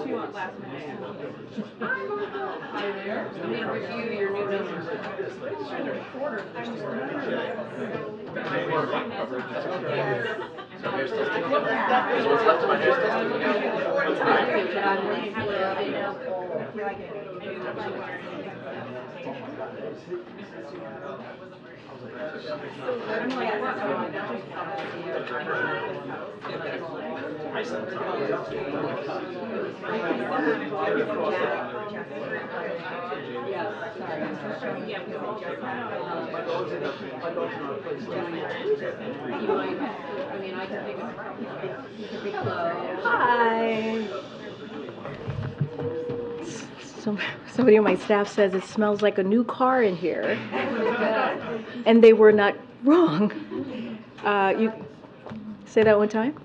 you want last minute? I'm going to review your new numbers. Hi. Somebody on my staff says it smells like a new car in here, and they were not wrong. You say that one time?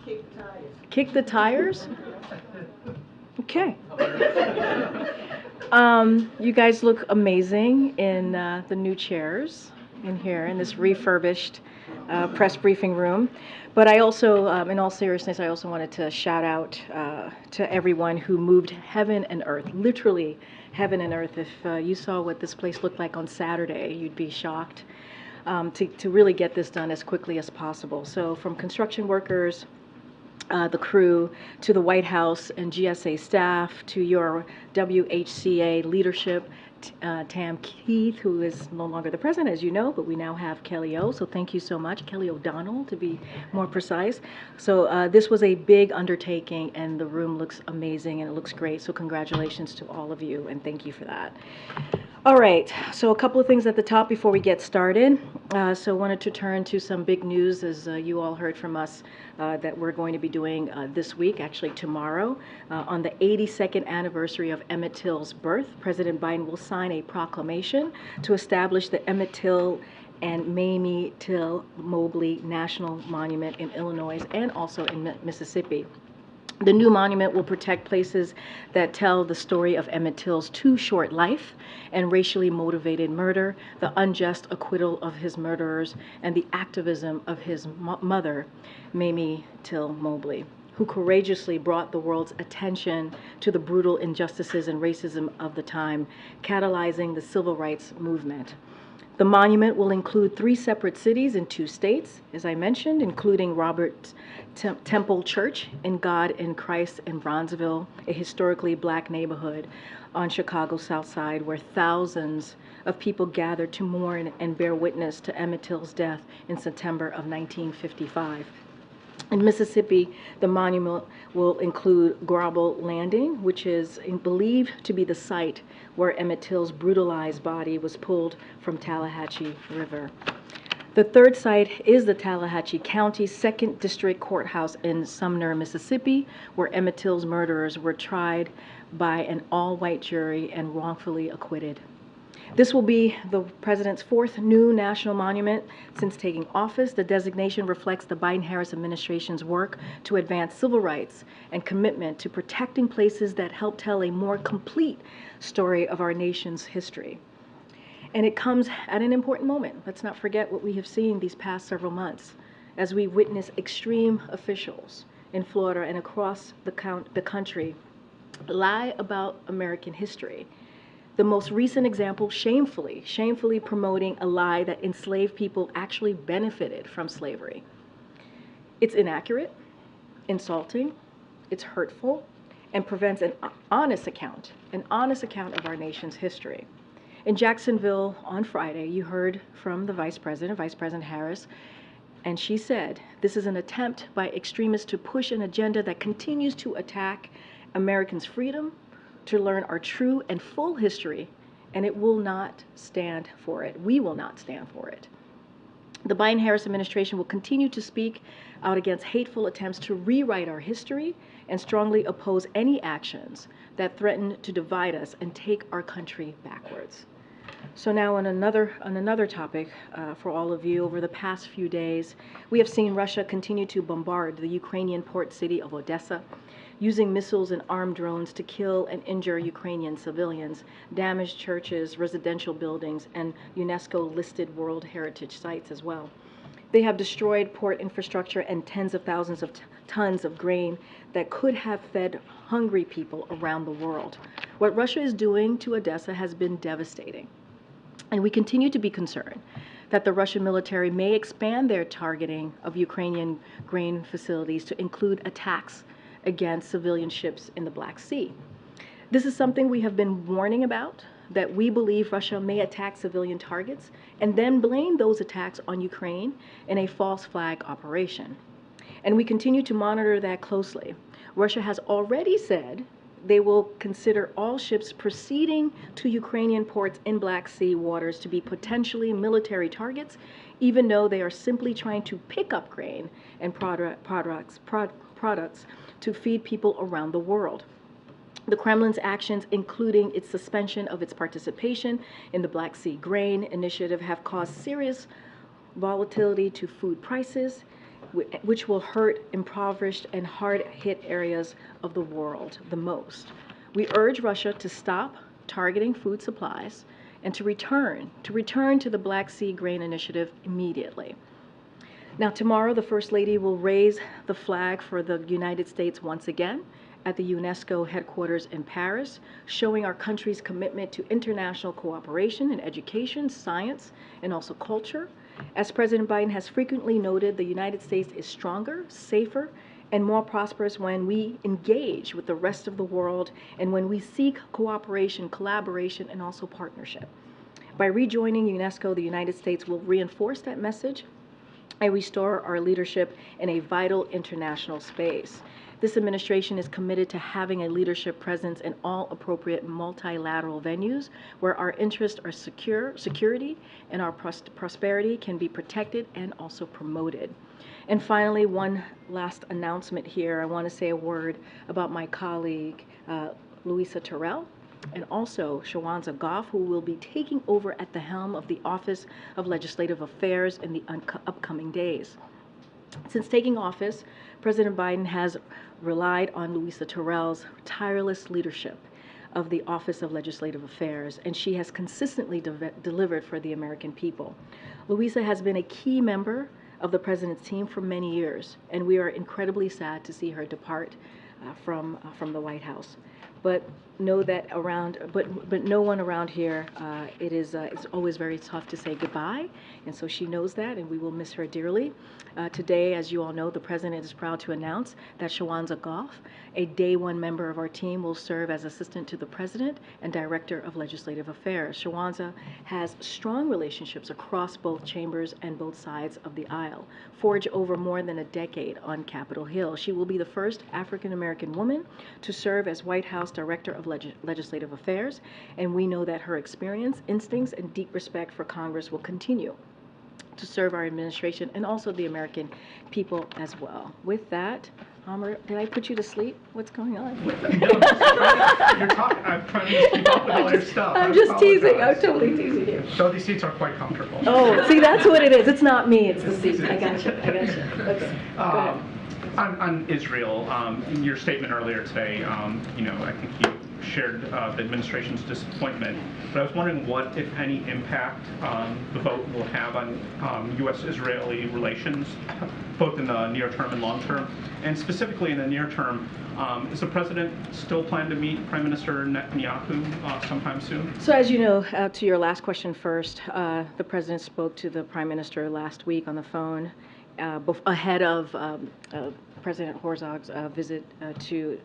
Kick the tires? Okay. You guys look amazing in the new chairs in here in this refurbished press briefing room. But I also, in all seriousness, I also wanted to shout out to everyone who moved heaven and earth, literally heaven and earth. If you saw what this place looked like on Saturday, you'd be shocked to really get this done as quickly as possible. So from construction workers, the crew, to the White House and GSA staff, to your WHCA leadership, Tam Keith, who is no longer the president, as you know, but we now have Kelly O. So thank you so much, Kelly O'Donnell, to be more precise. So this was a big undertaking, and the room looks amazing and it looks great. So congratulations to all of you, and thank you for that. All right, so a couple of things at the top before we get started. So wanted to turn to some big news, as you all heard from us, that we're going to be doing this week, actually tomorrow, on the 82nd anniversary of Emmett Till's birth. President Biden will sign a proclamation to establish the Emmett Till and Mamie Till Mobley National Monument in Illinois and also in Mississippi. The new monument will protect places that tell the story of Emmett Till's too short life and racially motivated murder, the unjust acquittal of his murderers, and the activism of his mother, Mamie Till Mobley, who courageously brought the world's attention to the brutal injustices and racism of the time, catalyzing the civil rights movement. The monument will include 3 separate cities in 2 states, as I mentioned, including Robert Temple Church in God in Christ in Bronzeville, a historically black neighborhood on Chicago's South Side, where thousands of people gathered to mourn and bear witness to Emmett Till's death in September of 1955. In Mississippi, the monument will include Grable Landing, which is believed to be the site where Emmett Till's brutalized body was pulled from Tallahatchie River. The third site is the Tallahatchie County 2nd District Courthouse in Sumner, Mississippi, where Emmett Till's murderers were tried by an all-white jury and wrongfully acquitted. This will be the president's 4th new national monument since taking office. The designation reflects the Biden-Harris administration's work to advance civil rights and commitment to protecting places that help tell a more complete story of our nation's history. And it comes at an important moment. Let's not forget what we have seen these past several months as we witness extreme officials in Florida and across the country lie about American history. The most recent example, shamefully promoting a lie that enslaved people actually benefited from slavery. It's inaccurate, insulting, it's hurtful, and prevents an honest account of our nation's history. In Jacksonville on Friday, you heard from the Vice President Harris, and she said, this is an attempt by extremists to push an agenda that continues to attack Americans' freedom to learn our true and full history, and it will not stand for it. We will not stand for it. The Biden-Harris administration will continue to speak out against hateful attempts to rewrite our history and strongly oppose any actions that threaten to divide us and take our country backwards. So now on another topic for all of you, over the past few days, we have seen Russia continue to bombard the Ukrainian port city of Odessa, using missiles and armed drones to kill and injure Ukrainian civilians, damage churches, residential buildings, and UNESCO-listed World Heritage sites as well. They have destroyed port infrastructure and tens of thousands of tons of grain that could have fed hungry people around the world. What Russia is doing to Odessa has been devastating. And we continue to be concerned that the Russian military may expand their targeting of Ukrainian grain facilities to include attacks against civilian ships in the Black Sea. This is something we have been warning about, that we believe Russia may attack civilian targets and then blame those attacks on Ukraine in a false flag operation. And we continue to monitor that closely. Russia has already said they will consider all ships proceeding to Ukrainian ports in Black Sea waters to be potentially military targets, even though they are simply trying to pick up grain and products to feed people around the world. The Kremlin's actions, including its suspension of its participation in the Black Sea Grain Initiative, have caused serious volatility to food prices, which will hurt impoverished and hard-hit areas of the world the most. We urge Russia to stop targeting food supplies and to return to the Black Sea Grain Initiative immediately. Now, tomorrow, the First Lady will raise the flag for the United States once again at the UNESCO headquarters in Paris, showing our country's commitment to international cooperation in education, science, and also culture. As President Biden has frequently noted, the United States is stronger, safer, and more prosperous when we engage with the rest of the world and when we seek cooperation, collaboration, and also partnership. By rejoining UNESCO, the United States will reinforce that message and restore our leadership in a vital international space. This administration is committed to having a leadership presence in all appropriate multilateral venues where our interests are security and our prosperity can be protected and also promoted. And finally, one last announcement here. I want to say a word about my colleague, Louisa Terrell, and also Shawanza Goff, who will be taking over at the helm of the Office of Legislative Affairs in the upcoming days. Since taking office, President Biden has relied on Louisa Terrell's tireless leadership of the Office of Legislative Affairs, and she has consistently delivered for the American people. Louisa has been a key member of the President's team for many years, and we are incredibly sad to see her depart from the White House. But know that but no one around here, it's always very tough to say goodbye, and so she knows that, and we will miss her dearly. Today, as you all know, the President is proud to announce that Shawanza Goff, a day one member of our team, will serve as Assistant to the President and Director of Legislative Affairs. Shawanza has strong relationships across both chambers and both sides of the aisle, forged over more than a decade on Capitol Hill. She will be the first African-American woman to serve as White House Director of Legislative Affairs, and we know that her experience, instincts, and deep respect for Congress will continue to serve our administration and also the American people as well. With that, Amr, did I put you to sleep? What's going on? No, you're talking. I'm trying to just keep up with all your stuff. I'm just teasing. I'm totally teasing you. So these seats are quite comfortable. Oh, see, that's what it is. It's not me. It's the seat. I got you. Okay. Go ahead. On Israel, in your statement earlier today, I think you shared the administration's disappointment, but I was wondering what, if any, impact the vote will have on U.S.-Israeli relations, both in the near term and long term, and specifically in the near term. Is the president still planning to meet Prime Minister Netanyahu sometime soon? So as you know, to your last question first, the president spoke to the Prime Minister last week on the phone ahead of President Herzog's visit to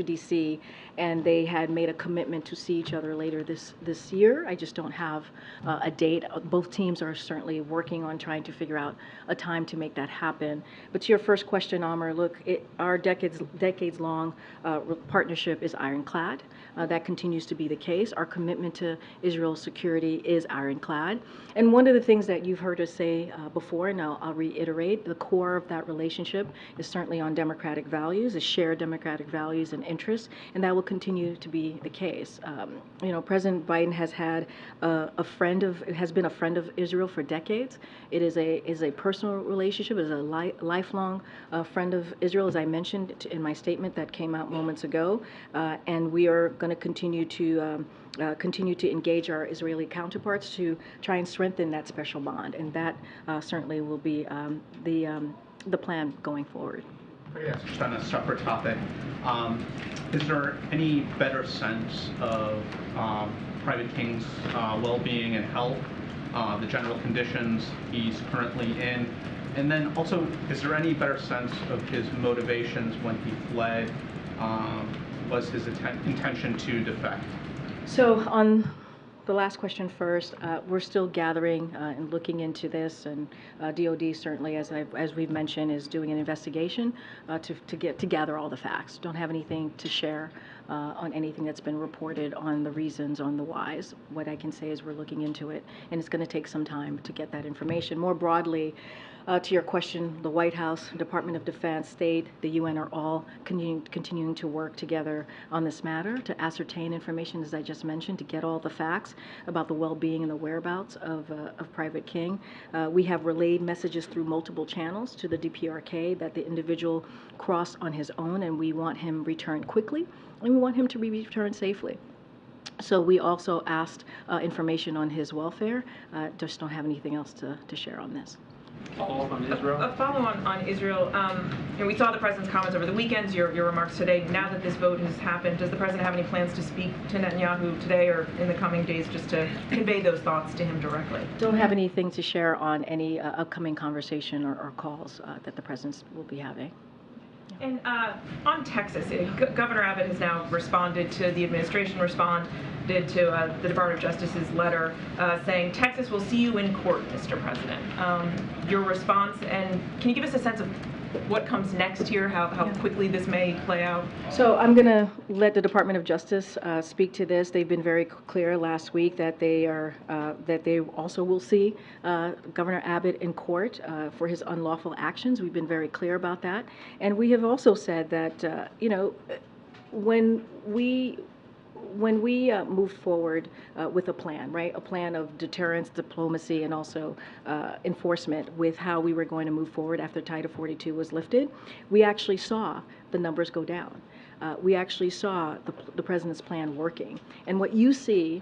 D.C., and they had made a commitment to see each other later this year. I just don't have a date. Both teams are certainly working on trying to figure out a time to make that happen. But to your first question, Amr, look, our decades-long partnership is ironclad. That continues to be the case. Our commitment to Israel's security is ironclad. And one of the things that you've heard us say before, and I'll reiterate, the core of that relationship is certainly on democratic values, shared democratic values and interests, and that will continue to be the case. President Biden has been a friend of Israel for decades. It is a personal relationship. It is a lifelong friend of Israel, as I mentioned in my statement that came out moments ago, and we are going to continue to engage our Israeli counterparts to try and strengthen that special bond, and that certainly will be the plan going forward. Just on a separate topic, is there any better sense of Private King's well-being and health, the general conditions he's currently in? And then also, is there any better sense of his motivations when he fled? Was his intention to defect? So on the last question first, we're still gathering and looking into this, and DOD certainly, as we've mentioned, is doing an investigation to gather all the facts. Don't have anything to share on anything that's been reported on the reasons, on the whys. What I can say is we're looking into it, and it's going to take some time to get that information. More broadly, to your question, the White House, Department of Defense, State, the UN are all continuing to work together on this matter to ascertain information, as I just mentioned, to get all the facts about the well-being and the whereabouts of Private King. We have relayed messages through multiple channels to the DPRK that the individual crossed on his own, and we want him returned quickly, and we want him to be returned safely. So we also asked information on his welfare. Just don't have anything else to share on this. Follow-up on Israel? A follow-on on Israel. We saw the president's comments over the weekends, your remarks today. Now that this vote has happened, does the president have any plans to speak to Netanyahu today or in the coming days just to convey those thoughts to him directly? Don't have anything to share on any upcoming conversation or calls that the president will be having. And on Texas, Governor Abbott has now responded to the administration responded to the Department of Justice's letter saying, Texas will see you in court, Mr. President. Your response, and can you give us a sense of what comes next here, how quickly this may play out? So I'm going to let the Department of Justice speak to this. They've been very clear last week that they also will see Governor Abbott in court for his unlawful actions. We've been very clear about that, and we have also said that when we move forward with a plan, right, a plan of deterrence, diplomacy, and also enforcement with how we were going to move forward after Title 42 was lifted, we actually saw the numbers go down. We actually saw the president's plan working. And what you see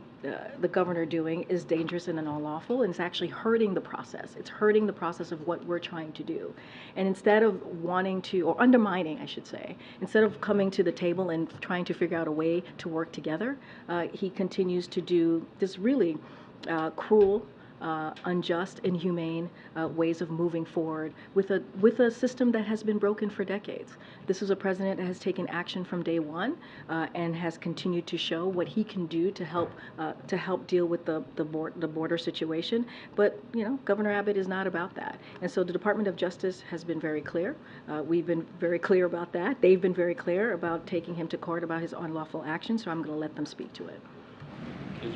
the governor doing is dangerous and unlawful, and it's actually hurting the process. It's hurting the process of what we're trying to do. And instead of wanting to, or undermining, I should say, instead of coming to the table and trying to figure out a way to work together, he continues to do this really cruel, unjust, inhumane ways of moving forward with a system that has been broken for decades. This is a president that has taken action from day one and has continued to show what he can do to help deal with the border situation. But Governor Abbott is not about that, and so the Department of Justice has been very clear. We've been very clear about that. They've been very clear about taking him to court about his unlawful actions. So I'm going to let them speak to it.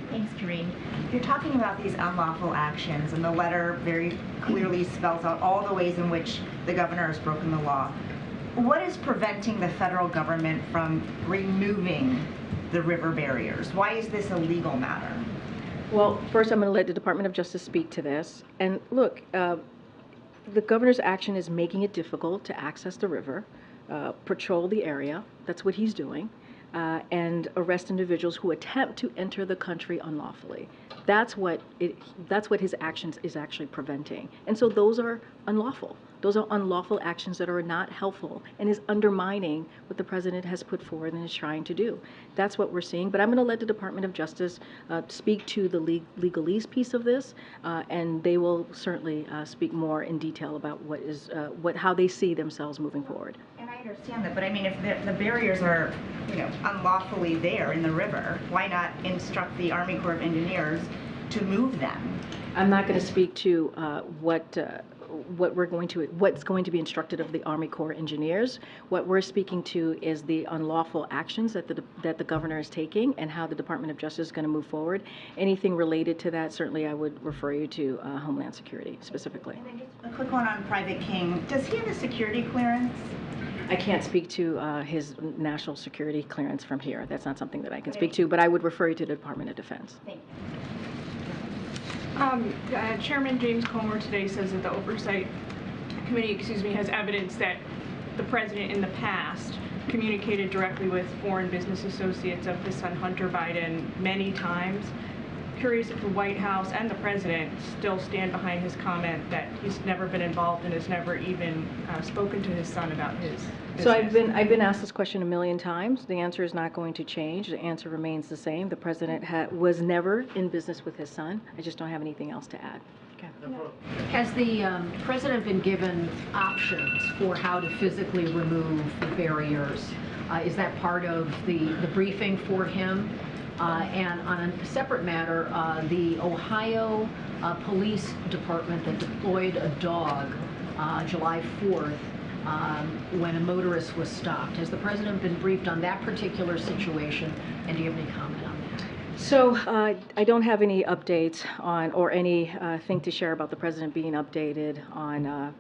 Thanks, Karine. You're talking about these unlawful actions, and the letter very clearly spells out all the ways in which the governor has broken the law. What is preventing the federal government from removing the river barriers? Why is this a legal matter? Well, first I'm going to let the Department of Justice speak to this. And look, the governor's action is making it difficult to access the river, patrol the area. That's what he's doing. And arrest individuals who attempt to enter the country unlawfully. That's what his actions is actually preventing. And so those are unlawful. Those are unlawful actions that are not helpful and is undermining what the president has put forward and is trying to do. That's what we're seeing. But I'm going to let the Department of Justice speak to the legalese piece of this, and they will certainly speak more in detail about how they see themselves moving forward. And I understand that, but I mean, if the barriers are, unlawfully there in the river, why not instruct the Army Corps of Engineers to move them? I'm not going to speak to what's going to be instructed of the Army Corps engineers. What we're speaking to is the unlawful actions that the governor is taking and how the Department of Justice is going to move forward. Anything related to that, certainly I would refer you to Homeland Security specifically. And then just a quick one on Private King. Does he have a security clearance? I can't speak to his national security clearance from here. That's not something that I can speak to, but I would refer you to the Department of Defense. Thank you. Chairman James Comer today says that the Oversight Committee, has evidence that the president in the past communicated directly with foreign business associates of his son Hunter Biden many times. Curious if the White House and the president still stand behind his comment that he's never been involved and has never even spoken to his son about his business. So I've been asked this question a million times. The answer is not going to change. The answer remains the same. The president was never in business with his son. I just don't have anything else to add. Okay. Has the president been given options for how to physically remove the barriers? Is that part of the briefing for him? And on a separate matter, the Ohio Police Department that deployed a dog July 4th when a motorist was stopped. Has the president been briefed on that particular situation, and do you have any comment on that? So I don't have any updates on or anything to share about the president being updated on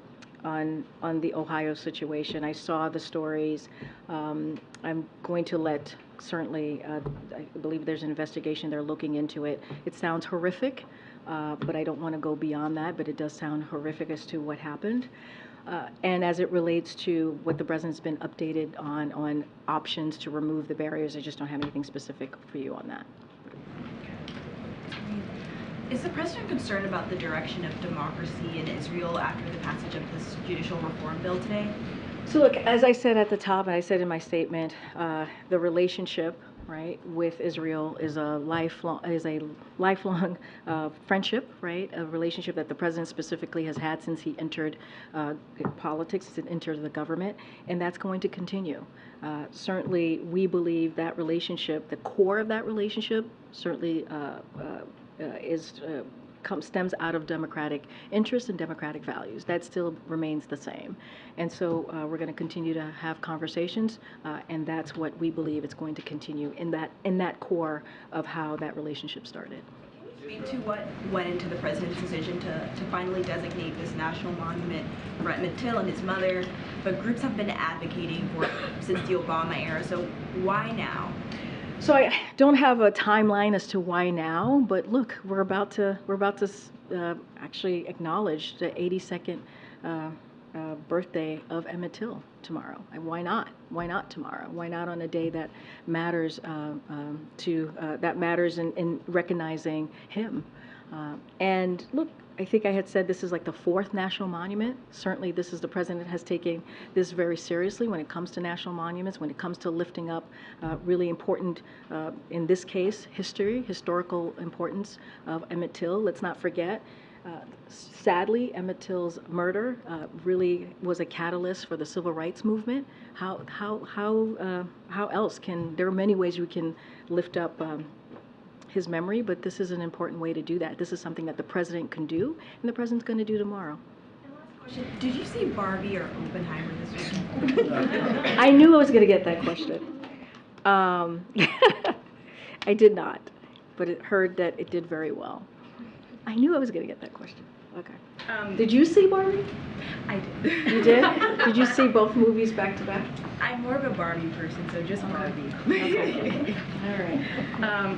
the Ohio situation. I saw the stories. I'm going to let certainly. I believe there's an investigation. They're looking into it. It sounds horrific, but I don't want to go beyond that. But it does sound horrific as to what happened. And as it relates to what the president's been updated on options to remove the barriers, I just don't have anything specific for you on that. Is the president concerned about the direction of democracy in Israel after the passage of this judicial reform bill today? So look, as I said at the top, and I said in my statement, the relationship, right, with Israel is a lifelong friendship, right, a relationship that the president specifically has had since he entered politics, since he entered the government, and that's going to continue. Certainly, we believe that relationship, the core of that relationship, certainly stems out of democratic interests and democratic values. That still remains the same. And so we're going to continue to have conversations, and that's what we believe it's going to continue in that core of how that relationship started. Can you speak to what went into the president's decision to finally designate this national monument for Emmett Till and his mother, but groups have been advocating for it since the Obama era, so why now? So I don't have a timeline as to why now, but look, we're about to actually acknowledge the 82nd birthday of Emmett Till tomorrow. And why not? Why not tomorrow? Why not on a day that matters in recognizing him? And look, I think I had said this is like the 4th national monument. Certainly the president has taken this very seriously when it comes to national monuments, when it comes to lifting up really important, in this case, historical importance of Emmett Till. Let's not forget, sadly, Emmett Till's murder really was a catalyst for the civil rights movement. How else there are many ways we can lift up his memory, but this is an important way to do that. This is something that the president can do, and the president's going to do tomorrow. And last question, did you see Barbie or Oppenheimer this weekend? I knew I was going to get that question. I did not, but it heard that it did very well. I knew I was going to get that question. Okay. Did you see Barbie? I did. You did? Did you see both movies back to back? I'm more of a Barbie person, so just Barbie. Okay. All right.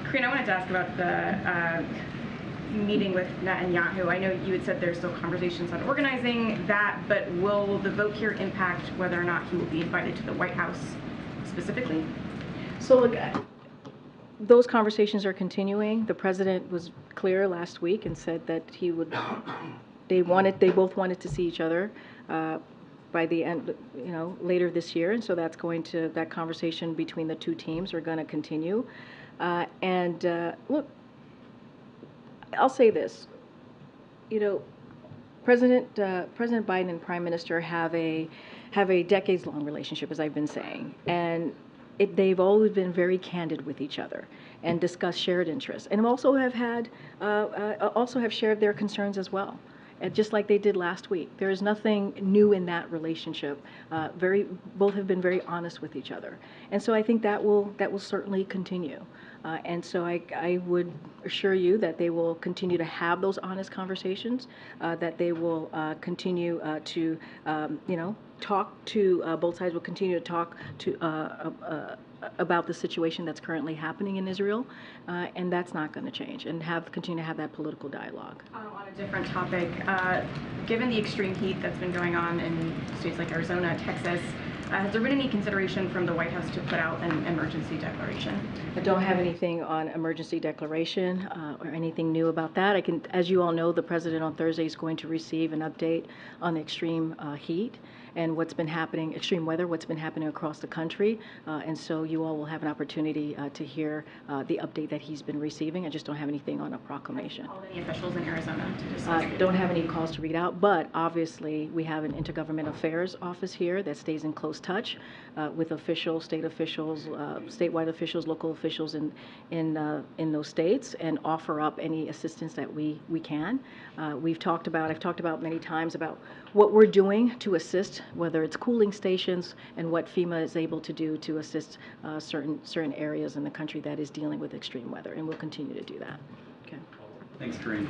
Karine, I wanted to ask about the meeting with Netanyahu. I know you had said there's still conversations on organizing that, but will the vote here impact whether or not he will be invited to the White House specifically? So look, those conversations are continuing. The president was clear last week and said that they both wanted to see each other by the end, later this year, and so that conversation between the two teams are going to continue. Look, I'll say this, President Biden and Prime Minister have a decades-long relationship, as I've been saying, and they've always been very candid with each other and discussed shared interests, and also have shared their concerns as well. just like they did last week. There is nothing new in that relationship. Both have been very honest with each other, and so I think that will certainly continue. And so I would assure you that they will continue to have those honest conversations, that they will continue to, talk to, both sides will continue to talk to, about the situation that's currently happening in Israel, and that's not going to change, and continue to have that political dialogue. On a different topic, given the extreme heat that's been going on in states like Arizona, Texas, has there been any consideration from the White House to put out an emergency declaration? I don't have anything on emergency declaration or anything new about that. As you all know, the president on Thursday is going to receive an update on the extreme heat and what's been happening, extreme weather, what's been happening across the country. And so you all will have an opportunity to hear the update that he's been receiving. I just don't have anything on a proclamation. Called any officials in Arizona to discuss it? Don't have any calls to read out, but obviously we have an intergovernmental affairs office here that stays in close touch with officials, state officials, statewide officials, local officials in those states, and offer up any assistance that we can. I've talked about many times about what we're doing to assist, whether it's cooling stations and what FEMA is able to do to assist certain areas in the country that is dealing with extreme weather, and we'll continue to do that. Okay. Thanks, Karine.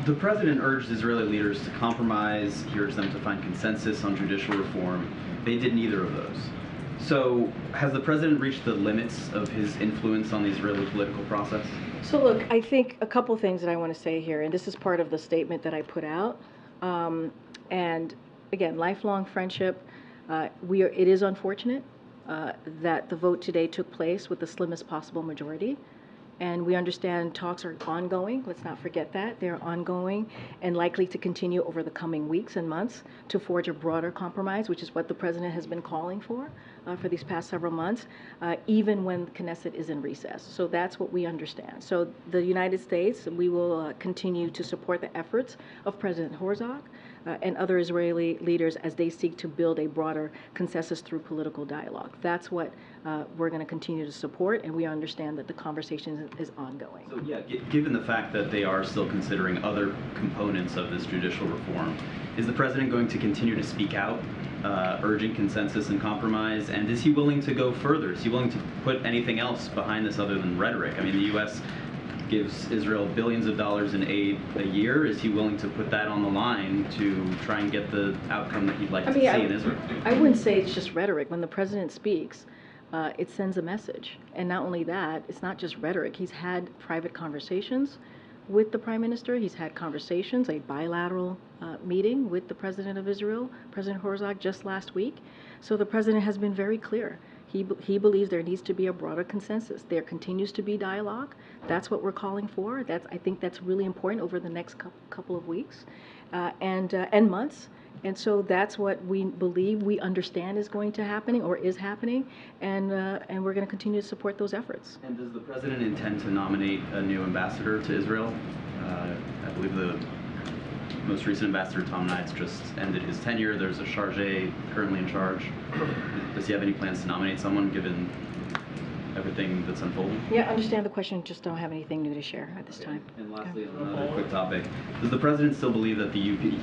The president urged Israeli leaders to compromise. He urged them to find consensus on judicial reform. They did neither of those. So has the president reached the limits of his influence on the Israeli political process? So look, I think a couple things that I want to say here, and this is part of the statement that I put out. And again, lifelong friendship. It is unfortunate that the vote today took place with the slimmest possible majority. And we understand talks are ongoing. Let's not forget that. They're ongoing and likely to continue over the coming weeks and months to forge a broader compromise, which is what the president has been calling for these past several months, even when Knesset is in recess. So that's what we understand. So the United States, we will continue to support the efforts of President Herzog and other Israeli leaders as they seek to build a broader consensus through political dialogue. That's what we're going to continue to support, and we understand that the conversation is ongoing. So yeah, given the fact that they are still considering other components of this judicial reform, is the president going to continue to speak out, urging consensus and compromise, and is he willing to go further? Is he willing to put anything else behind this other than rhetoric? I mean, the U.S. gives Israel billions of dollars in aid a year. Is he willing to put that on the line to try and get the outcome that he'd like to see in Israel? I wouldn't say it's just rhetoric. When the president speaks, it sends a message. And not only that, it's not just rhetoric. He's had private conversations with the prime minister. He's had conversations, a bilateral meeting with the president of Israel, President Herzog, just last week. So the president has been very clear. He believes there needs to be a broader consensus. There continues to be dialogue. That's what we're calling for. I think that's really important over the next couple of weeks and months. And so that's what we believe, we understand is going to happening or is happening, and we're going to continue to support those efforts. And does the president intend to nominate a new ambassador to Israel? I believe the most recent ambassador, Tom Knights, just ended his tenure. There's a chargé currently in charge. Does he have any plans to nominate someone, given everything that's unfolding? Yeah, I understand the question, just don't have anything new to share at this time. And lastly, on another quick topic, does the president still believe that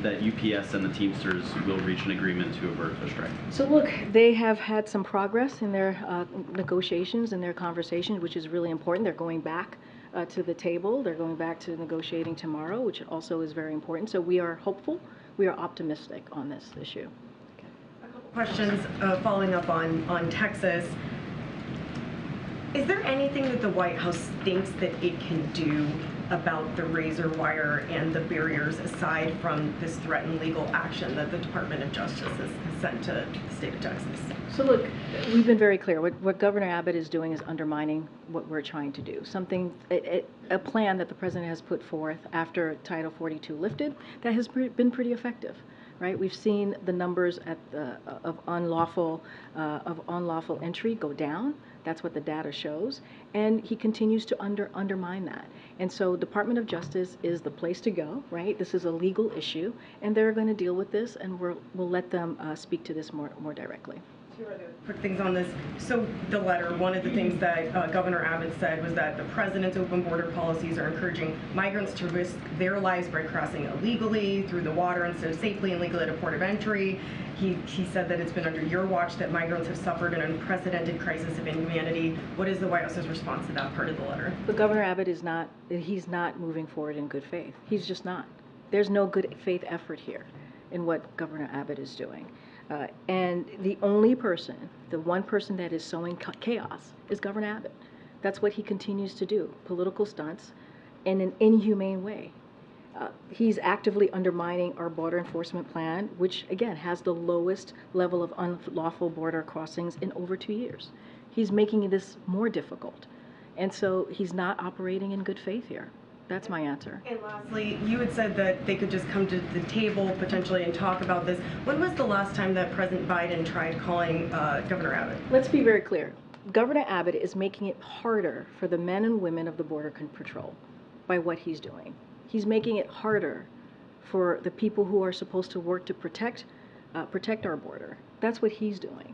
that UPS and the Teamsters will reach an agreement to avert a strike? So look, they have had some progress in their negotiations and their conversations, which is really important. They're going back to the table. They're going back to negotiating tomorrow, which also is very important. So we are hopeful. We are optimistic on this issue. Okay. A couple questions following up on Texas. Is there anything that the White House thinks that it can do about the razor wire and the barriers aside from this threatened legal action that the Department of Justice has sent to the state of Texas? So look, we've been very clear. What Governor Abbott is doing is undermining what we're trying to do. A plan that the president has put forth after Title 42 lifted that has been pretty effective. Right, we've seen the numbers of unlawful entry go down. That's what the data shows, and he continues to undermine that. And so, Department of Justice is the place to go. Right, this is a legal issue, and they're going to deal with this, and we'll let them speak to this more directly. Two other quick things on this. So the letter, one of the things that Governor Abbott said was that the president's open border policies are encouraging migrants to risk their lives by crossing illegally through the water instead of safely and legally at a port of entry. He said that it's been under your watch that migrants have suffered an unprecedented crisis of inhumanity. What is the White House's response to that part of the letter? But Governor Abbott he's not moving forward in good faith. He's just not. There's no good faith effort here in what Governor Abbott is doing. And the only person, the one person that is sowing chaos is Governor Abbott. That's what he continues to do, political stunts in an inhumane way. He's actively undermining our border enforcement plan, which again has the lowest level of unlawful border crossings in over 2 years. He's making this more difficult. And so he's not operating in good faith here. That's my answer. And lastly, you had said that they could just come to the table potentially and talk about this. When was the last time that President Biden tried calling Governor Abbott? Let's be very clear. Governor Abbott is making it harder for the men and women of the Border Patrol by what he's doing. He's making it harder for the people who are supposed to work to protect our border. That's what he's doing.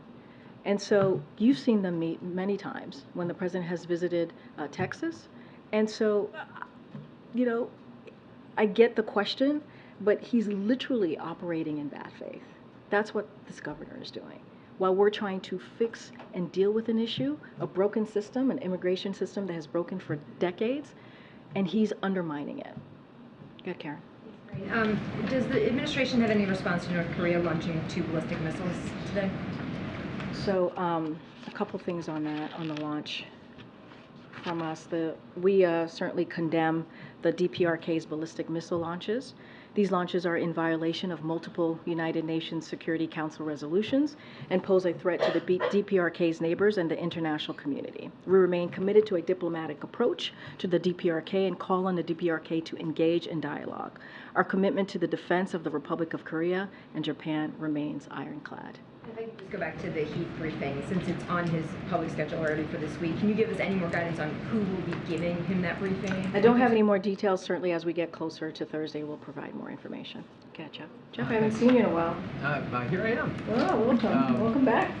And so you've seen them meet many times when the president has visited Texas. And so, you know, I get the question, but he's literally operating in bad faith. That's what this governor is doing. While we're trying to fix and deal with an issue, a broken system, an immigration system that has broken for decades, and he's undermining it. Go ahead, Karen. Does the administration have any response to North Korea launching 2 ballistic missiles today? So a couple things on that, on the launch from us. We certainly condemn the DPRK's ballistic missile launches. These launches are in violation of multiple United Nations Security Council resolutions and pose a threat to the DPRK's neighbors and the international community. We remain committed to a diplomatic approach to the DPRK and call on the DPRK to engage in dialogue. Our commitment to the defense of the Republic of Korea and Japan remains ironclad. If I could just go back to the Heath briefing, since it's on his public schedule already for this week, can you give us any more guidance on who will be giving him that briefing? I don't have any more details. Certainly, as we get closer to Thursday, we'll provide more information. Okay, Jeff. Jeff, I haven't seen you in a while. Here I am. Oh, welcome. Welcome back.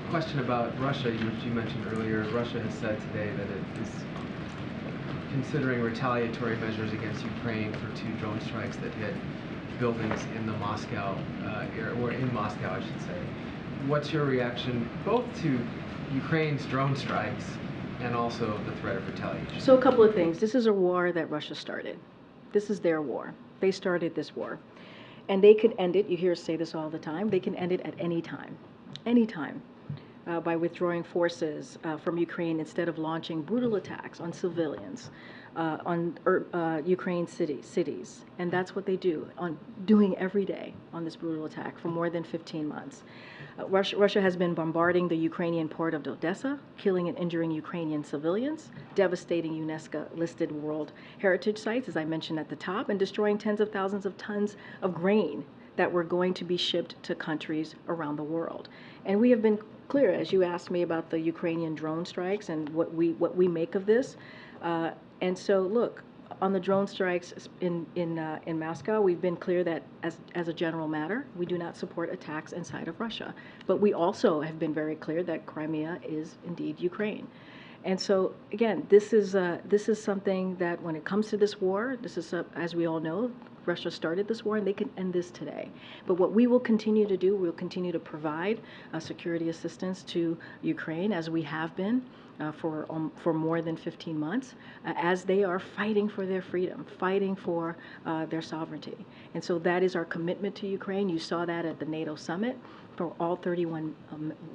Question about Russia, which you mentioned earlier. Russia has said today that it is considering retaliatory measures against Ukraine for 2 drone strikes that hit buildings in the Moscow area, or in Moscow, I should say. What's your reaction both to Ukraine's drone strikes and also the threat of retaliation? So a couple of things. This is a war that Russia started. This is their war. They started this war. And they could end it, you hear us say this all the time, they can end it at any time, by withdrawing forces from Ukraine instead of launching brutal attacks on civilians, on Ukraine cities. And that's what they do, doing every day on this brutal attack for more than 15 months. Russia has been bombarding the Ukrainian port of Odessa, killing and injuring Ukrainian civilians, devastating UNESCO-listed World Heritage Sites, as I mentioned at the top, and destroying tens of thousands of tons of grain that were going to be shipped to countries around the world. And we have been clear, as you asked me about the Ukrainian drone strikes and what we make of this. And so, look, on the drone strikes in Moscow, we've been clear that as a general matter, we do not support attacks inside of Russia. But we also have been very clear that Crimea is indeed Ukraine. And so, again, this is something that when it comes to this war, this is, as we all know, Russia started this war and they can end this today. But what we will continue to do, we'll continue to provide security assistance to Ukraine, as we have been for more than 15 months, as they are fighting for their freedom, fighting for their sovereignty. And so that is our commitment to Ukraine. You saw that at the NATO summit for all 31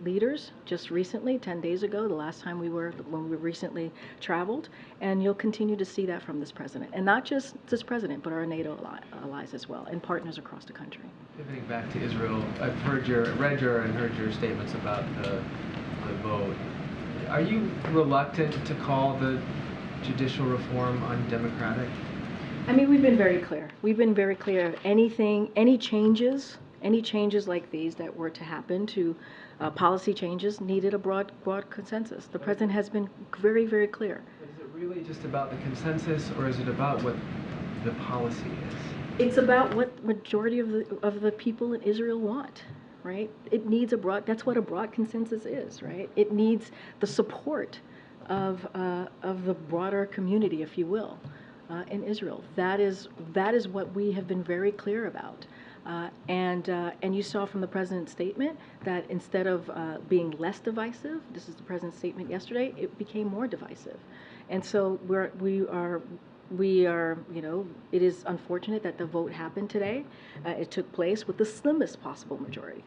leaders just recently, 10 days ago, the last time when we recently traveled. And you'll continue to see that from this president. And not just this president, but our NATO allies as well, and partners across the country. Pivoting back to Israel, I've read your statements about the vote. Are you reluctant to call the judicial reform undemocratic? I mean, we've been very clear. We've been very clear. Any changes like these that were to happen to policy changes needed a broad consensus. The president has been very, very clear. But is it really just about the consensus, or is it about what the policy is? It's about what majority of the people in Israel want. right? It needs a broad, that's what a broad consensus is, right? It needs the support of the broader community, if you will, in Israel. That is what we have been very clear about. And you saw from the president's statement that instead of being less divisive, this is the president's statement yesterday, it became more divisive. And so we are, you know, it is unfortunate that the vote happened today. It took place with the slimmest possible majority,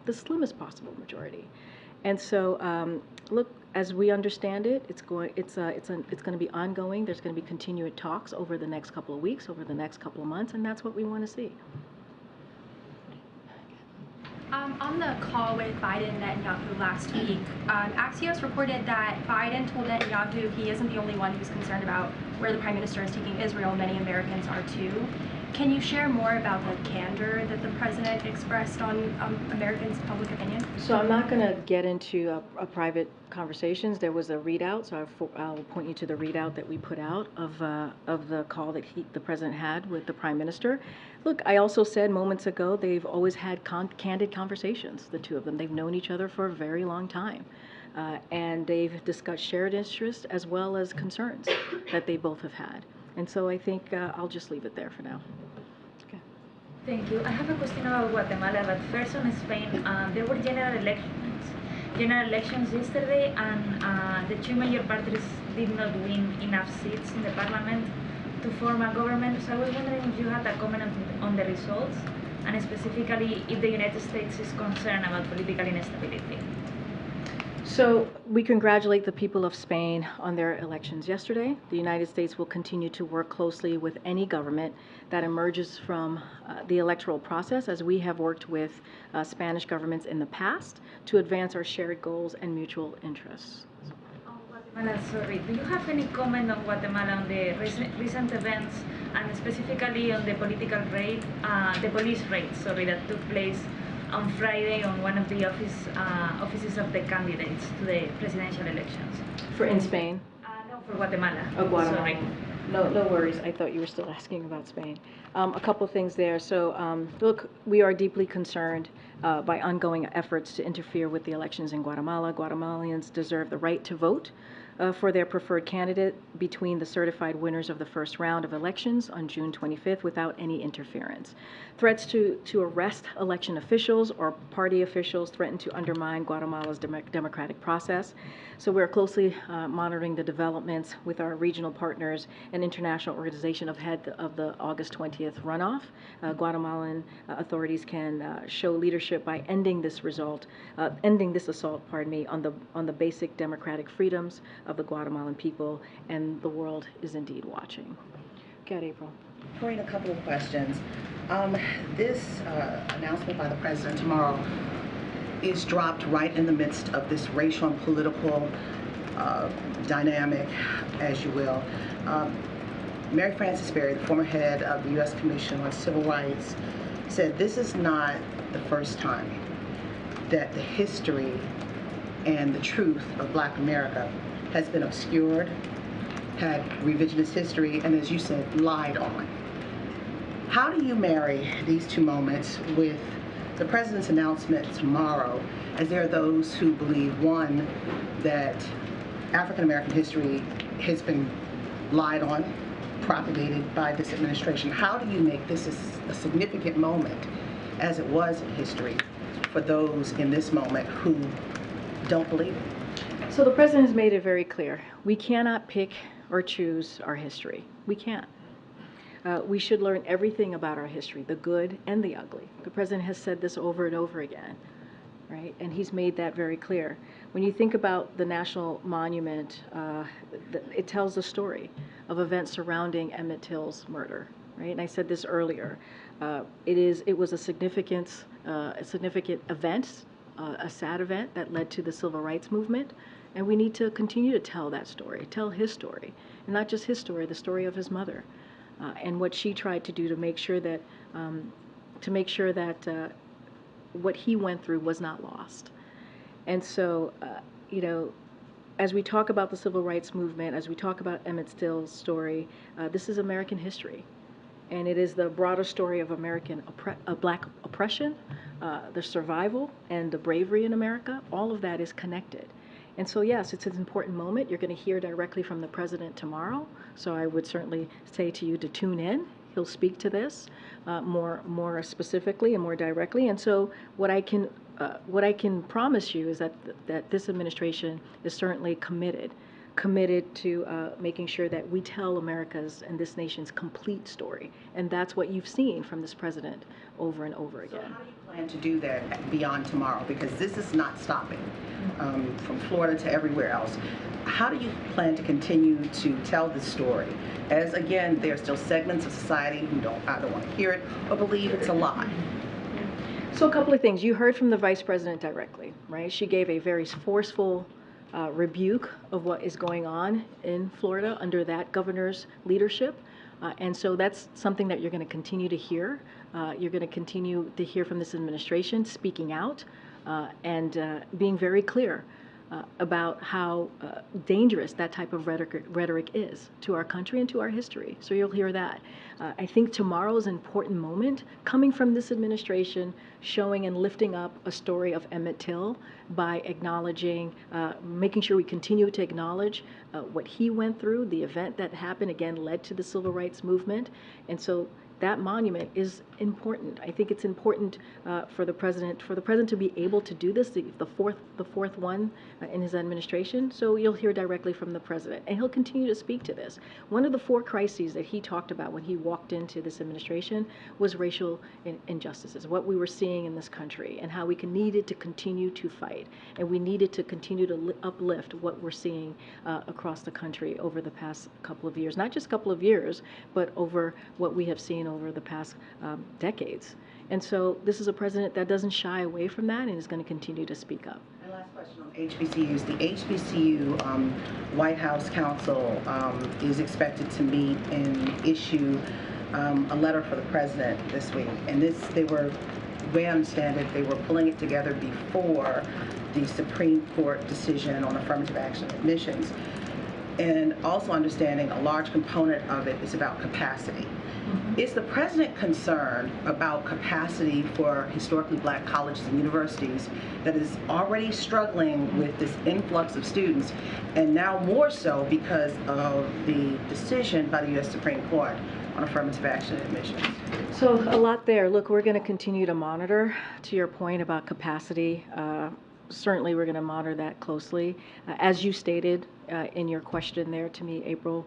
And so, look, as we understand it, it's going to be ongoing. There's going to be continued talks over the next couple of weeks, over the next couple of months, and that's what we want to see. On the call with Biden and Netanyahu last week, Axios reported that Biden told Netanyahu he isn't the only one who's concerned about where the Prime Minister is taking Israel. Many Americans are too. Can you share more about the candor that the President expressed on Americans' public opinion? So I'm not going to get into a private conversations. There was a readout, so I'll point you to the readout that we put out of the call that the President had with the Prime Minister. Look, I also said moments ago they've always had candid conversations, the two of them. They've known each other for a very long time. And they've discussed shared interests as well as concerns that they both have had. And so I think I'll just leave it there for now. Okay. Thank you. I have a question about Guatemala, but first on Spain. There were general elections yesterday, and the two major parties did not win enough seats in the parliament to form a government. So I was wondering if you had a comment on the results, and specifically if the United States is concerned about political instability. So we congratulate the people of Spain on their elections yesterday. The United States will continue to work closely with any government that emerges from the electoral process, as we have worked with Spanish governments in the past to advance our shared goals and mutual interests. Guatemala, sorry. Do you have any comment on Guatemala, on the recent events, and specifically on the the police raid, that took place on Friday on one of the offices of the candidates to the presidential elections? In Spain? No, for Guatemala. Oh, Guatemala. Sorry. No worries. I thought you were still asking about Spain. A couple things there. So, look, we are deeply concerned by ongoing efforts to interfere with the elections in Guatemala. Guatemalans deserve the right to vote for their preferred candidate between the certified winners of the first round of elections on June 25th without any interference. Threats to arrest election officials or party officials threaten to undermine Guatemala's democratic process. So we're closely monitoring the developments with our regional partners and international organization ahead of the August 20th runoff. Guatemalan authorities can show leadership by ending this assault, on the basic democratic freedoms of the Guatemalan people, and the world is indeed watching. Go ahead, April. Karine, a couple of questions. This announcement by the President tomorrow is dropped right in the midst of this racial and political dynamic, as you will. Mary Frances Berry, the former head of the U.S. Commission on Civil Rights, said this is not the first time that the history and the truth of Black America has been obscured, had revisionist history, and as you said, lied on. How do you marry these two moments with the President's announcement tomorrow, as there are those who believe, one, that African American history has been lied on, propagated by this administration? How do you make this a significant moment, as it was in history, for those in this moment who don't believe it? So the President has made it very clear. We cannot pick or choose our history. We can't. We should learn everything about our history, the good and the ugly. The President has said this over and over again, right? And he's made that very clear. When you think about the National Monument, it tells the story of events surrounding Emmett Till's murder, right? And I said this earlier. It was a significant event, a sad event that led to the Civil Rights Movement. And we need to continue to tell that story, tell his story, and not just his story, the story of his mother, and what she tried to do to make sure that what he went through was not lost. And so, as we talk about the Civil Rights Movement, as we talk about Emmett Till's story, this is American history. And it is the broader story of Black oppression, the survival and the bravery in America, all of that is connected. And so, yes, it's an important moment. You're going to hear directly from the president tomorrow. So I would certainly say to you to tune in. He'll speak to this more specifically and more directly. And so what I can promise you is that this administration is certainly committed to making sure that we tell America's and this nation's complete story. And that's what you've seen from this president over and over again. So how do you plan to do that beyond tomorrow? Because this is not stopping from Florida to everywhere else. How do you plan to continue to tell this story? As again, there are still segments of society who either want to hear it or believe it's a lie. So a couple of things. You heard from the vice president directly, right? She gave a very forceful rebuke of what is going on in Florida under that governor's leadership. And so that's something that you're going to continue to hear. You're going to continue to hear from this administration speaking out and being very clear about how dangerous that type of rhetoric is to our country and to our history. So you'll hear that. I think tomorrow is an important moment coming from this administration, showing and lifting up a story of Emmett Till by acknowledging, making sure we continue to acknowledge what he went through. The event that happened, again, led to the civil rights movement. And so that monument is important. I think it's important for the president to be able to do this, the fourth one in his administration. So you'll hear directly from the president, and he'll continue to speak to this. One of the 4 crises that he talked about when he walked into this administration was racial injustices, what we were seeing in this country, and how we needed to continue to fight, and we needed to continue to uplift what we're seeing across the country over the past couple of years, not just a couple of years, but over what we have seen over the past decades. And so this is a president that doesn't shy away from that and is going to continue to speak up. My last question on HBCUs. The HBCU White House Council is expected to meet and issue a letter for the president this week. And the way I understand it, they were pulling it together before the Supreme Court decision on affirmative action admissions. And also understanding a large component of it is about capacity. Is the president concerned about capacity for historically black colleges and universities that is already struggling with this influx of students, and now more so because of the decision by the U.S. Supreme Court on affirmative action admissions? So a lot there. Look, we're going to continue to monitor, to your point about capacity. Certainly we're going to monitor that closely. As you stated in your question there to me, April,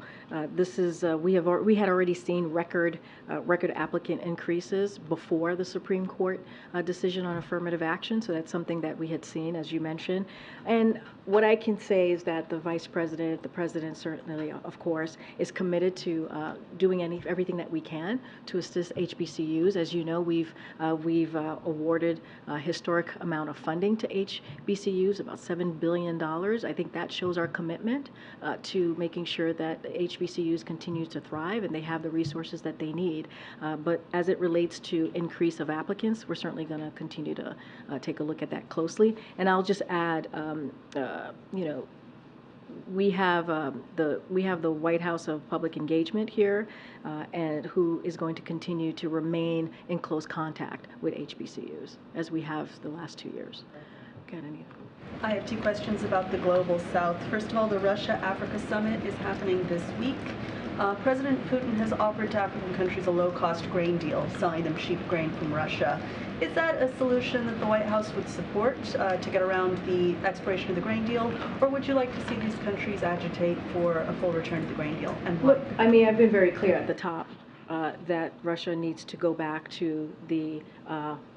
this is we had already seen record applicant increases before the Supreme Court decision on affirmative action. So that's something that we had seen, as you mentioned. And what I can say is that the vice president, the president certainly, of course, is committed to doing everything that we can to assist HBCUs. As you know, we've awarded a historic amount of funding to HBCUs, about $7 billion. I think that shows our commitment to making sure that HBCUs continue to thrive and they have the resources that they need. But as it relates to increase of applicants, we're certainly going to continue to take a look at that closely. And I'll just add, we have the White House of Public Engagement here, and who is going to continue to remain in close contact with HBCUs as we have the last 2 years. Got any? I have 2 questions about the Global South. First of all, the Russia-Africa Summit is happening this week. President Putin has offered to African countries a low-cost grain deal, selling them cheap grain from Russia. Is that a solution that the White House would support to get around the expiration of the grain deal, or would you like to see these countries agitate for a full return of the grain deal? And look, I mean, I've been very clear at the top that Russia needs to go back to the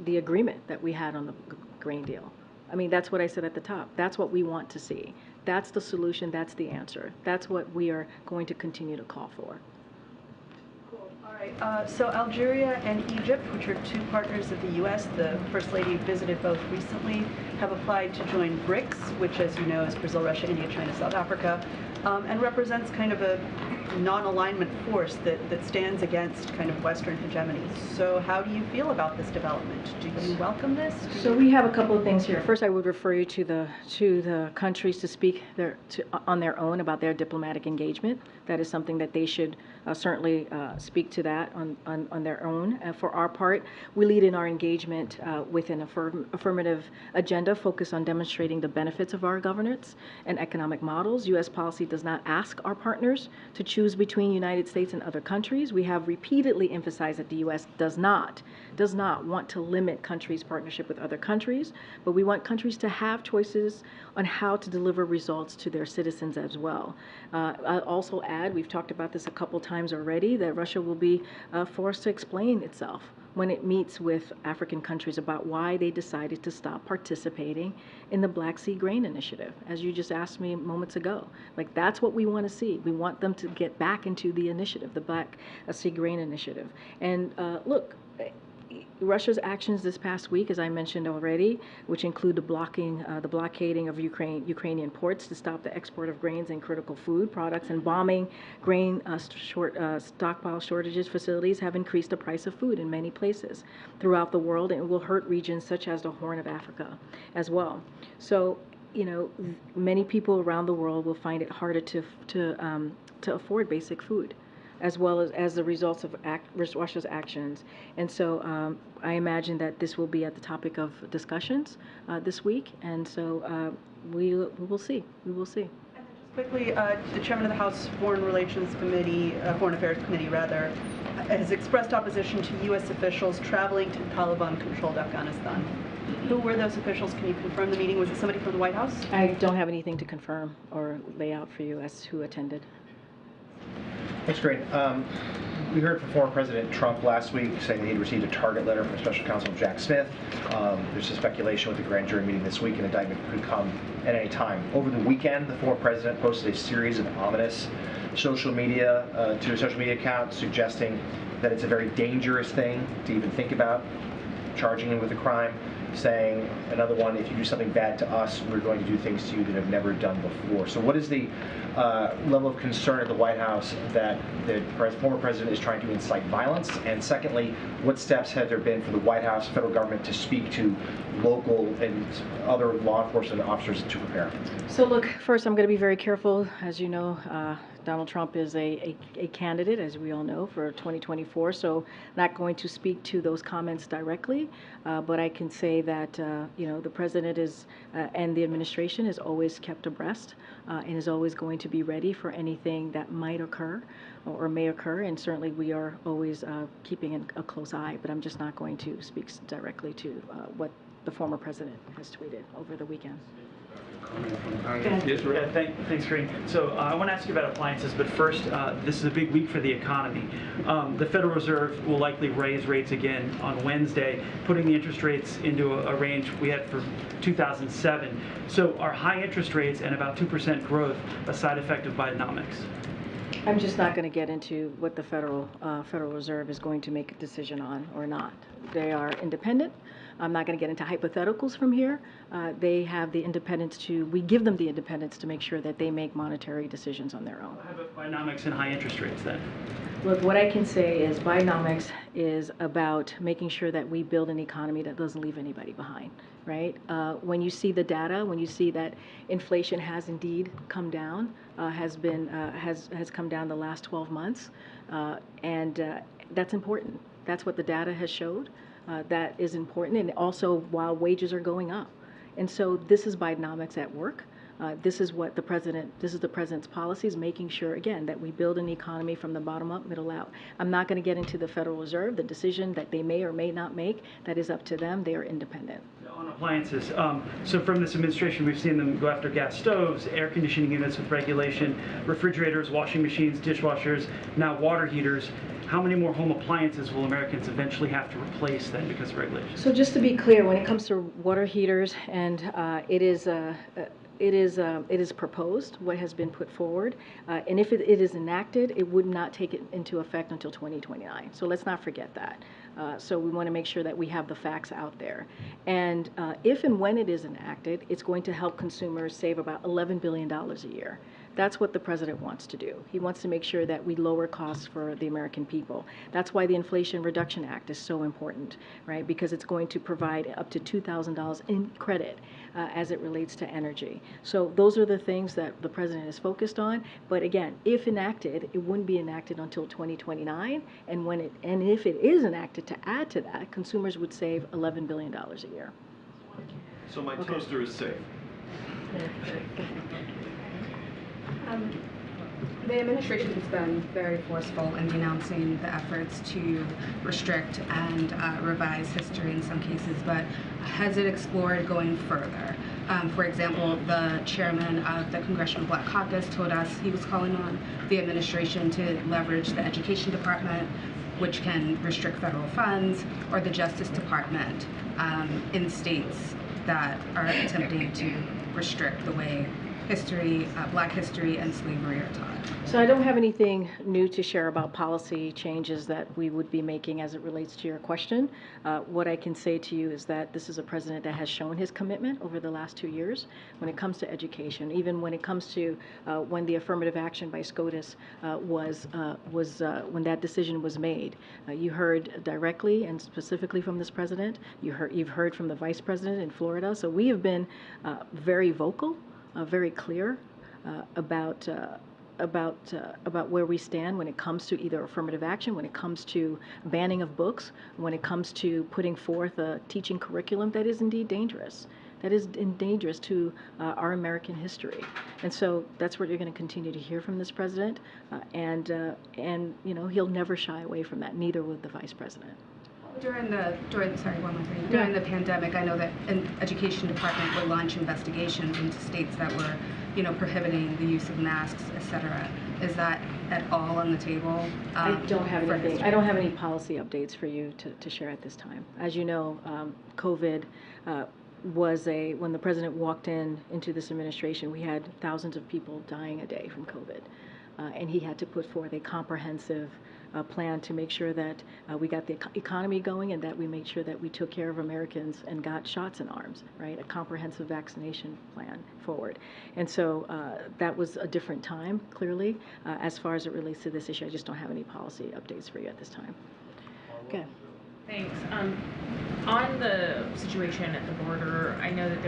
agreement that we had on the grain deal. I mean, that's what I said at the top. That's what we want to see. That's the solution. That's the answer. That's what we are going to continue to call for. Cool. All right. So Algeria and Egypt, which are 2 partners of the U.S., the First Lady visited both recently, have applied to join BRICS, which, as you know, is Brazil, Russia, India, China, South Africa, and represents kind of a non-alignment force that stands against kind of Western hegemony. So how do you feel about this development? Do you welcome this? So we have a couple of things here. First, I would refer you to the countries to speak on their own about their diplomatic engagement. That is something that they should certainly speak to that on their own. For our part, we lead in our engagement with an affirmative agenda focused on demonstrating the benefits of our governance and economic models. U.S. policy does not ask our partners to choose between United States and other countries. We have repeatedly emphasized that the U.S. does not want to limit countries' partnership with other countries, but we want countries to have choices on how to deliver results to their citizens as well. I'll also add, we've talked about this a couple times already, that Russia will be forced to explain itself when it meets with African countries about why they decided to stop participating in the Black Sea Grain Initiative, as you just asked me moments ago. Like, that's what we want to see. We want them to get back into the initiative, the Black Sea Grain Initiative. And look, Russia's actions this past week, as I mentioned already, which include the blockading of Ukrainian ports to stop the export of grains and critical food products, and bombing grain stockpile shortages facilities, have increased the price of food in many places throughout the world, and it will hurt regions such as the Horn of Africa as well. So, you know, many people around the world will find it harder to afford basic food, as well as the results of Russia's actions. And so I imagine that this will be at the topic of discussions this week, and so we will see. We will see. And then just quickly, the chairman of the House Foreign Affairs Committee, has expressed opposition to U.S. officials traveling to Taliban-controlled Afghanistan. Who were those officials? Can you confirm the meeting? Was it somebody from the White House? I don't have anything to confirm or lay out for you as who attended. That's great. We heard from former President Trump last week saying that he'd received a target letter from Special Counsel Jack Smith. There's a speculation with the grand jury meeting this week, an indictment could come at any time. Over the weekend, the former president posted a series of ominous social media accounts suggesting that it's a very dangerous thing to even think about charging him with a crime, saying, another one, if you do something bad to us, we're going to do things to you that have never done before. So what is the level of concern at the White House that the former president is trying to incite violence? And secondly, what steps have there been for the White House, federal government, to speak to local and other law enforcement officers to prepare? So look, first I'm going to be very careful. As you know, Donald Trump is a candidate, as we all know, for 2024, so not going to speak to those comments directly, but I can say that you know, the president is and the administration is always kept abreast and is always going to be ready for anything that might occur or may occur, and certainly we are always keeping a close eye, but I'm just not going to speak directly to what the former president has tweeted over the weekend. Yeah, thanks, Karine. So I want to ask you about appliances, but first, this is a big week for the economy. The Federal Reserve will likely raise rates again on Wednesday, putting the interest rates into a range we had for 2007. So are high interest rates and about 2% growth a side effect of Bidenomics? I'm just not going to get into what the Federal Reserve is going to make a decision on or not. They are independent. I'm not going to get into hypotheticals from here. They have the independence we give them the independence to make sure that they make monetary decisions on their own. How about Bidenomics and high interest rates then? Look, what I can say is Bidenomics is about making sure that we build an economy that doesn't leave anybody behind, right? When you see the data, when you see that inflation has indeed come down, has come down the last 12 months, and that's important. That's what the data has showed. That is important, and also while wages are going up. And so this is Bidenomics at work. This is the president's policies, making sure, again, that we build an economy from the bottom up, middle out. I'm not going to get into the Federal Reserve, the decision that they may or may not make. That is up to them. They are independent. On appliances, so from this administration, we've seen them go after gas stoves, air conditioning units with regulation, refrigerators, washing machines, dishwashers, now water heaters. How many more home appliances will Americans eventually have to replace then because of regulations? So just to be clear, when it comes to water heaters, and it is proposed, what has been put forward, and if it is enacted, it would not take it into effect until 2029. So let's not forget that. So we want to make sure that we have the facts out there. And if and when it is enacted, it's going to help consumers save about $11 billion a year. That's what the president wants to do. He wants to make sure that we lower costs for the American people. That's why the Inflation Reduction Act is so important, right? Because it's going to provide up to $2,000 in credit as it relates to energy. So those are the things that the president is focused on. But again, if enacted, it wouldn't be enacted until 2029. And if it is enacted, to add to that, consumers would save $11 billion a year. So my toaster is safe. The administration has been very forceful in denouncing the efforts to restrict and revise history in some cases, but has it explored going further? For example, the chairman of the Congressional Black Caucus told us he was calling on the administration to leverage the Education Department, which can restrict federal funds, or the Justice Department in states that are attempting to restrict the way history, Black history and slavery are taught. So I don't have anything new to share about policy changes that we would be making as it relates to your question. What I can say to you is that this is a president that has shown his commitment over the last 2 years when it comes to education, even when it comes to when the affirmative action by SCOTUS when that decision was made. You heard directly and specifically from this president. You've heard from the vice president in Florida. So we have been very vocal, very clear about where we stand when it comes to either affirmative action, when it comes to banning of books, when it comes to putting forth a teaching curriculum that is indeed dangerous. That is dangerous to our American history. And so that's what you're going to continue to hear from this president. And you know, he'll never shy away from that, neither will the vice president. During the pandemic, I know that an education department would launch investigations into states that were, you know, prohibiting the use of masks, etc. Is that at all on the table? I don't have anything. I don't have any policy updates for you to share at this time. As you know, COVID was when the president walked into this administration, we had thousands of people dying a day from COVID. And he had to put forth a comprehensive plan to make sure that we got the economy going and that we made sure that we took care of Americans and got shots in arms, right? A comprehensive vaccination plan forward. And so that was a different time, clearly. As far as it relates to this issue, I just don't have any policy updates for you at this time. Okay. Thanks. On the situation at the border, I know that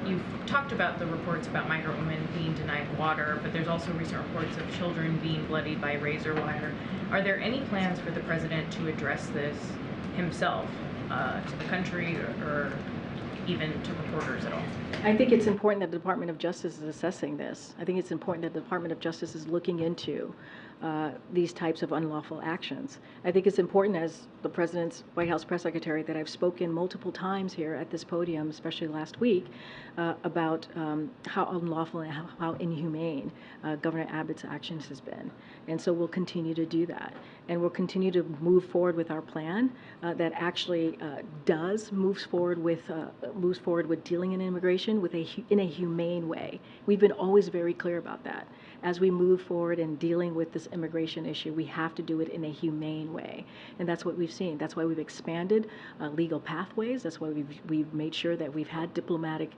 you've talked about the reports about migrant women being denied water, but there's also recent reports of children being bloodied by razor wire. Are there any plans for the president to address this himself to the country or even to reporters at all? I think it's important that the Department of Justice is assessing this. I think it's important that the Department of Justice is looking into these types of unlawful actions. I think it's important, as the President's White House press secretary, that I've spoken multiple times here at this podium, especially last week, about how unlawful and how inhumane Governor Abbott's actions has been. And so we'll continue to do that. And we'll continue to move forward with our plan that actually moves forward with dealing in immigration in a humane way. We've been always very clear about that. As we move forward in dealing with this immigration issue, we have to do it in a humane way. And that's what we've seen. That's why we've expanded legal pathways. That's why we've made sure that we've had diplomatic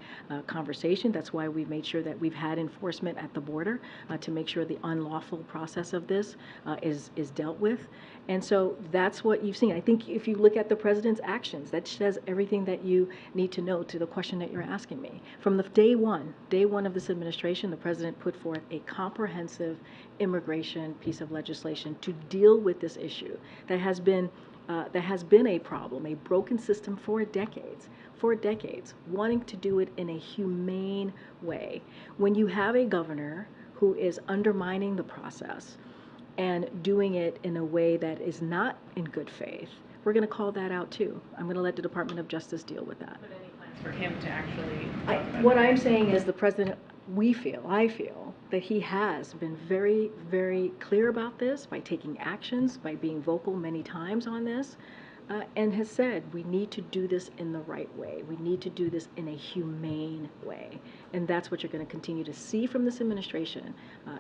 conversation. That's why we've made sure that we've had enforcement at the border to make sure the unlawful process of this is dealt with. And so that's what you've seen. I think if you look at the president's actions, that says everything that you need to know to the question that you're asking me. From the day one of this administration, the president put forth a comprehensive immigration piece of legislation to deal with this issue that has been a problem, a broken system for decades, wanting to do it in a humane way. When you have a governor who is undermining the process and doing it in a way that is not in good faith, we're going to call that out too. I'm going to let the Department of Justice deal with that. But any plans for him to actually What I'm saying is the president, I feel that he has been very, very clear about this by taking actions, by being vocal many times on this, and has said we need to do this in the right way. We need to do this in a humane way. And that's what you're going to continue to see from this administration.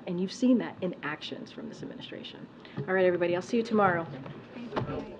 And you've seen that in actions from this administration. All right, everybody, I'll see you tomorrow. Thank you.